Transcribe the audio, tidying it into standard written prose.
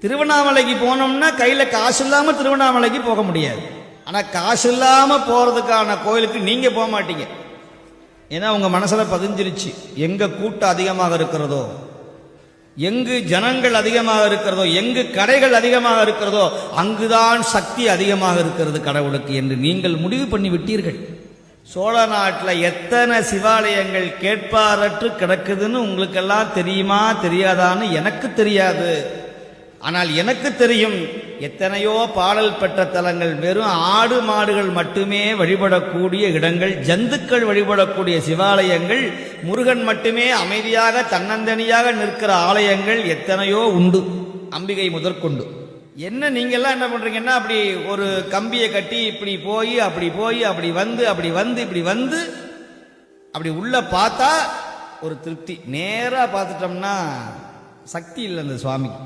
திருவண்ணாமலைக்கு போனோம்னா கையில காசு இல்லாம திருவண்ணாமலைக்கு போக முடியாது. ஆனா காசு இல்லாம போறதுக்கான கோயிலுக்கு நீங்க போக மாட்டீங்க. ஏன்னா உங்க மனசுல பதிஞ்சிருச்சு, எங்க கூட்டம் அதிகமாக இருக்கிறதோ, எங்கு ஜனங்கள் அதிகமாக இருக்கிறதோ, எங்கு கடைகள் அதிகமாக இருக்கிறதோ அங்குதான் சக்தி அதிகமாக இருக்கிறது கடவுளுக்கு என்று நீங்கள் முடிவு பண்ணி விட்டீர்கள். சோழ நாட்டில் எத்தனை சிவாலயங்கள் கேட்பாரற்று கிடக்குதுன்னு உங்களுக்கெல்லாம் தெரியுமா தெரியாதான்னு எனக்கு தெரியாது. ஆனால் எனக்கு தெரியும், எத்தனையோ பாடல் பெற்ற தலங்கள், வெறும் ஆடு மாடுகள் மட்டுமே வழிபடக்கூடிய இடங்கள், ஜந்துக்கள் வழிபடக்கூடிய சிவாலயங்கள், முருகன் மட்டுமே அமைதியாக தன்னந்தனியாக நிற்கிற ஆலயங்கள் எத்தனையோ உண்டு, அம்பிகை முதற்கொண்டு. என்ன நீங்கெல்லாம் என்ன பண்றீங்கன்னா, அப்படி ஒரு கம்பியை கட்டி இப்படி போய் அப்படி போய் அப்படி வந்து அப்படி வந்து இப்படி வந்து அப்படி உள்ள பார்த்தா ஒரு திருப்தி, நேரா பார்த்துட்டோம்னா சக்தி இல்லை அந்த சுவாமிக்கு.